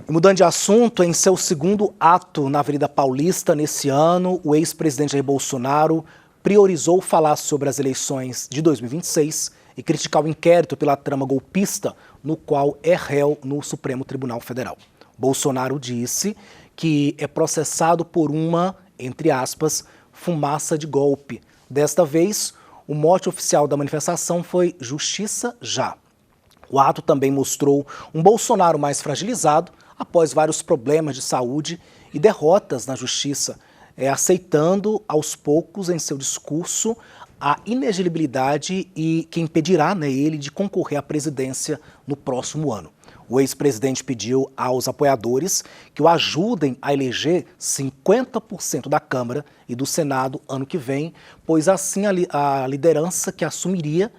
E mudando de assunto, em seu segundo ato na Avenida Paulista nesse ano, o ex-presidente Jair Bolsonaro priorizou falar sobre as eleições de 2026 e criticar o inquérito pela trama golpista, no qual é réu no Supremo Tribunal Federal. Bolsonaro disse que é processado por uma, entre aspas, fumaça de golpe. Desta vez, o mote oficial da manifestação foi Justiça Já. O ato também mostrou um Bolsonaro mais fragilizado após vários problemas de saúde e derrotas na justiça, aceitando aos poucos em seu discurso a inelegibilidade e que impedirá ele de concorrer à presidência no próximo ano. O ex-presidente pediu aos apoiadores que o ajudem a eleger 50% da Câmara e do Senado ano que vem, pois assim a liderança que assumiria,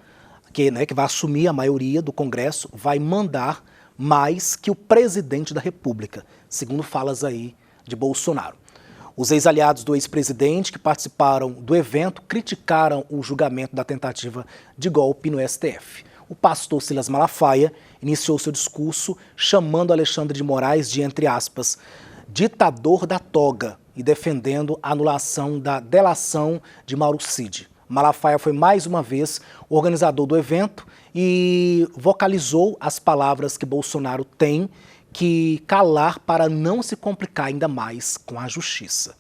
que vai assumir a maioria do Congresso, vai mandar mais que o presidente da República, segundo falas aí de Bolsonaro. Os ex-aliados do ex-presidente que participaram do evento criticaram o julgamento da tentativa de golpe no STF. O pastor Silas Malafaia iniciou seu discurso chamando Alexandre de Moraes de, entre aspas, ditador da toga e defendendo a anulação da delação de Mauro Cid. Malafaia foi mais uma vez o organizador do evento e vocalizou as palavras que Bolsonaro tem que calar para não se complicar ainda mais com a justiça.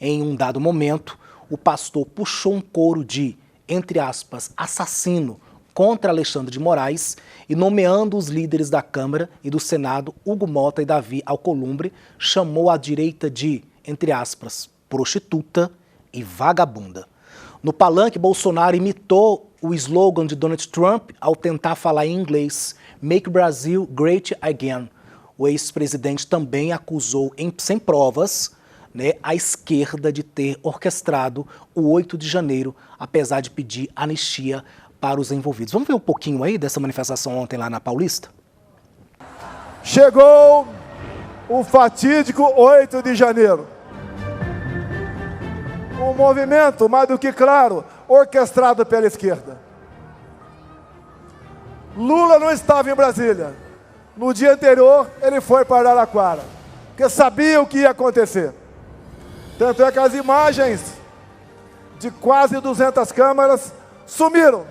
Em um dado momento, o pastor puxou um coro de, entre aspas, assassino contra Alexandre de Moraes e, nomeando os líderes da Câmara e do Senado, Hugo Mota e Davi Alcolumbre, chamou a direita de, entre aspas, prostituta e vagabunda. No palanque, Bolsonaro imitou o slogan de Donald Trump ao tentar falar em inglês, Make Brazil Great Again. O ex-presidente também acusou, sem provas, a esquerda de ter orquestrado o 8 de janeiro, apesar de pedir anistia para os envolvidos. Vamos ver um pouquinho aí dessa manifestação ontem lá na Paulista? Chegou o fatídico 8 de janeiro. Um movimento, mais do que claro, orquestrado pela esquerda. Lula não estava em Brasília. No dia anterior, ele foi para Araraquara, porque sabia o que ia acontecer. Tanto é que as imagens de quase 200 câmeras sumiram.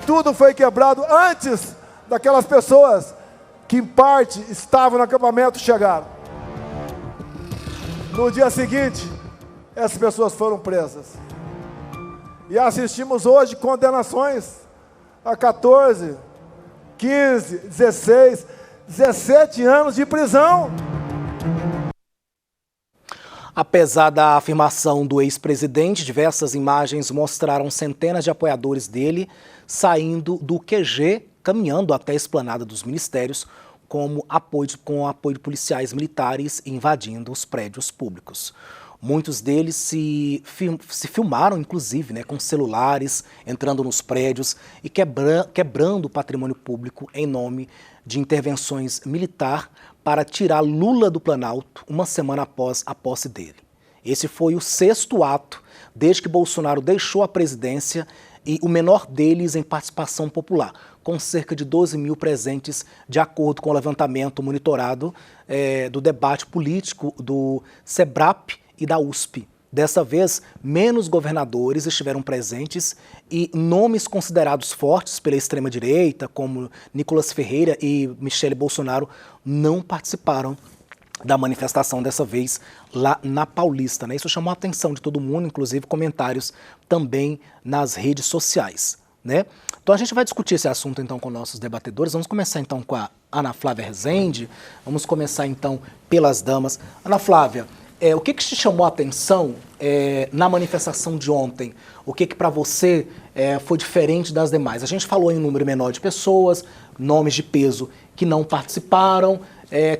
Tudo foi quebrado antes daquelas pessoas que, em parte, estavam no acampamento chegaram. No dia seguinte, essas pessoas foram presas. E assistimos hoje condenações a 14, 15, 16, 17 anos de prisão. Apesar da afirmação do ex-presidente, diversas imagens mostraram centenas de apoiadores dele saindo do QG, caminhando até a esplanada dos ministérios, com apoio de policiais militares invadindo os prédios públicos. Muitos deles se filmaram, inclusive, com celulares, entrando nos prédios e quebrando o patrimônio público em nome de intervenções militares para tirar Lula do Planalto uma semana após a posse dele. Esse foi o 6º ato desde que Bolsonaro deixou a presidência e o menor deles em participação popular, com cerca de 12 mil presentes, de acordo com o levantamento monitorado do debate político do SEBRAP e da USP. Dessa vez, menos governadores estiveram presentes e nomes considerados fortes pela extrema-direita, como Nicolas Ferreira e Michele Bolsonaro, não participaram da manifestação dessa vez lá na Paulista. Isso chamou a atenção de todo mundo, inclusive comentários também nas redes sociais. Então a gente vai discutir esse assunto então com nossos debatedores. Vamos começar então com a Ana Flávia Rezende, vamos começar então pelas damas. Ana Flávia, o que te chamou a atenção na manifestação de ontem? O que para você foi diferente das demais? A gente falou em um número menor de pessoas, nomes de peso que não participaram.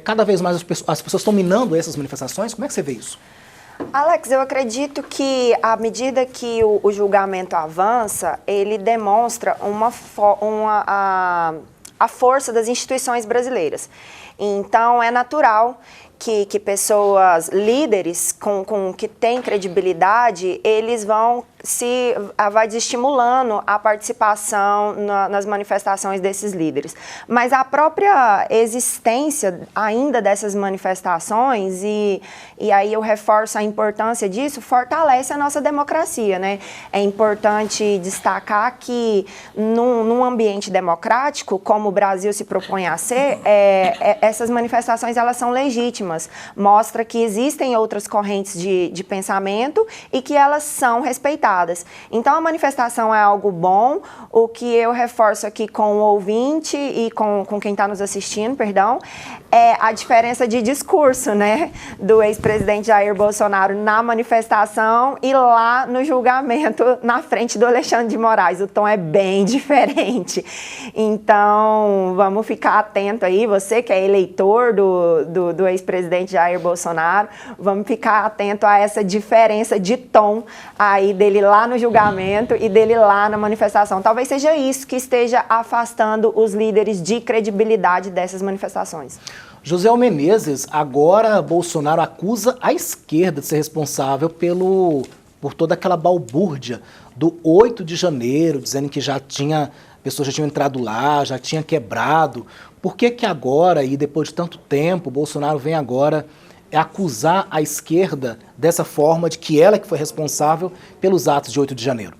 Cada vez mais as pessoas estão minando essas manifestações. Como é que você vê isso? Alex, eu acredito que à medida que o julgamento avança, ele demonstra a força das instituições brasileiras. Então, é natural que pessoas líderes que têm credibilidade, eles vai desestimulando a participação nas manifestações desses líderes. Mas a própria existência ainda dessas manifestações, e aí eu reforço a importância disso, fortalece a nossa democracia, né? É importante destacar que num ambiente democrático, como o Brasil se propõe a ser, essas manifestações elas são legítimas. Mostra que existem outras correntes de pensamento e que elas são respeitadas. Então, a manifestação é algo bom. O que eu reforço aqui com o ouvinte e com quem está nos assistindo, perdão, é a diferença de discurso, né, do ex-presidente Jair Bolsonaro na manifestação e lá no julgamento na frente do Alexandre de Moraes. O tom é bem diferente. Então, vamos ficar atento aí, você que é eleitor do ex-presidente Jair Bolsonaro, vamos ficar atento a essa diferença de tom aí dele lá no julgamento e dele lá na manifestação. Talvez seja isso que esteja afastando os líderes de credibilidade dessas manifestações. José Menezes, agora Bolsonaro acusa a esquerda de ser responsável por toda aquela balbúrdia do 8 de janeiro, dizendo que pessoas já tinham entrado lá, já tinha quebrado. Por que agora, e depois de tanto tempo, Bolsonaro vem agora acusar a esquerda dessa forma, de que ela que foi responsável pelos atos de 8 de janeiro?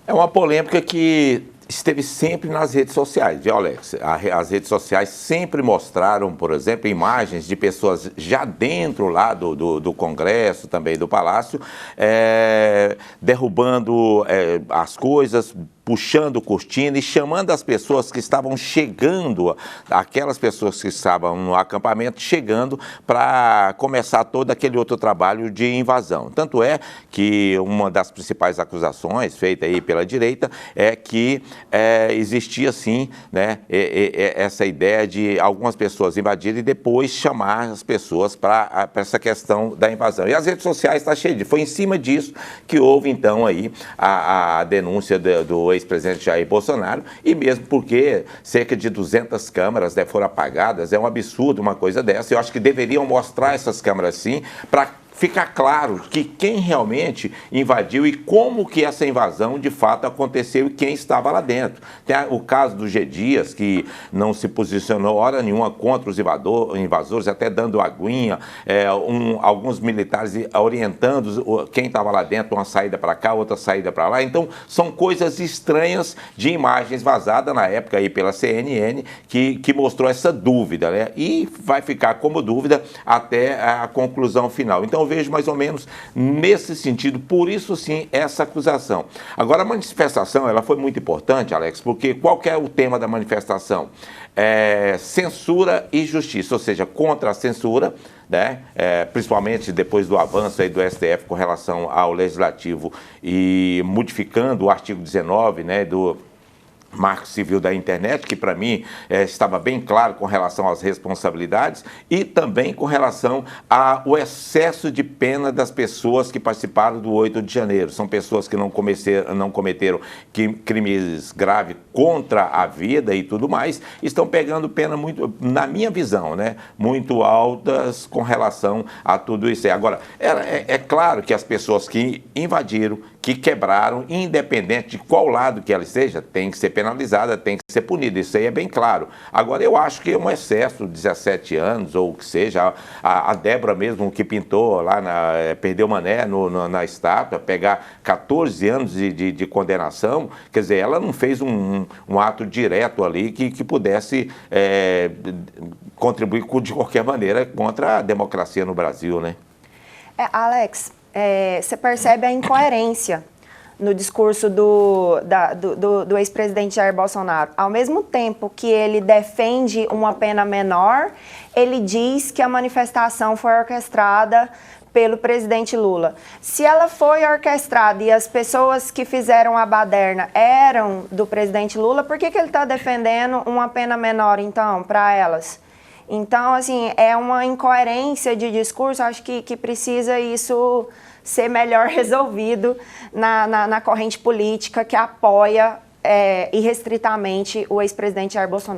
É uma polêmica que esteve sempre nas redes sociais, viu, Alex? As redes sociais sempre mostraram, por exemplo, imagens de pessoas já dentro lá do Congresso, também do Palácio, derrubando as coisas, puxando cortina e chamando as pessoas que estavam chegando, aquelas pessoas que estavam no acampamento, chegando para começar todo aquele outro trabalho de invasão. Tanto é que uma das principais acusações feita aí pela direita é que existia, sim, né, essa ideia de algumas pessoas invadirem e depois chamar as pessoas para essa questão da invasão. E as redes sociais estão cheias foi em cima disso que houve, então, aí a denúncia do ex-presidente Jair Bolsonaro, e mesmo porque cerca de 200 câmeras foram apagadas, é um absurdo uma coisa dessa. Eu acho que deveriam mostrar essas câmeras, sim, para ficar claro que quem realmente invadiu e como que essa invasão de fato aconteceu e quem estava lá dentro. Tem o caso do G. Dias, que não se posicionou hora nenhuma contra os invasores, até dando aguinha, alguns militares orientando quem estava lá dentro, uma saída para cá, outra saída para lá. Então, são coisas estranhas de imagens vazadas na época aí pela CNN que mostrou essa dúvida, né? E vai ficar como dúvida até a conclusão final. Então, eu vejo mais ou menos nesse sentido, por isso sim, essa acusação. Agora, a manifestação, ela foi muito importante, Alex, porque qual que é o tema da manifestação? Censura e justiça, ou seja, contra a censura, né? Principalmente depois do avanço aí do STF com relação ao Legislativo e modificando o artigo 19, né, do Marco Civil da Internet, que para mim estava bem claro com relação às responsabilidades e também com relação ao excesso de pena das pessoas que participaram do 8 de janeiro. São pessoas que não cometeram crimes graves contra a vida e tudo mais, estão pegando pena muito, na minha visão, né, muito altas com relação a tudo isso aí. Agora, é claro que as pessoas que invadiram, que quebraram, independente de qual lado que ela esteja, tem que ser penalizada, tem que ser punida. Isso aí é bem claro. Agora, eu acho que é um excesso, 17 anos, ou o que seja. A Débora mesmo, que pintou lá, perdeu Mané na estátua, pegar 14 anos de condenação, quer dizer, ela não fez um ato direto ali que pudesse contribuir de qualquer maneira contra a democracia no Brasil, né? Alex, você percebe a incoerência no discurso do ex-presidente Jair Bolsonaro. Ao mesmo tempo que ele defende uma pena menor, ele diz que a manifestação foi orquestrada pelo presidente Lula. Se ela foi orquestrada e as pessoas que fizeram a baderna eram do presidente Lula, por que ele está defendendo uma pena menor, então, para elas? Então, assim, é uma incoerência de discurso. Acho que precisa isso ser melhor resolvido na corrente política que apoia irrestritamente o ex-presidente Jair Bolsonaro.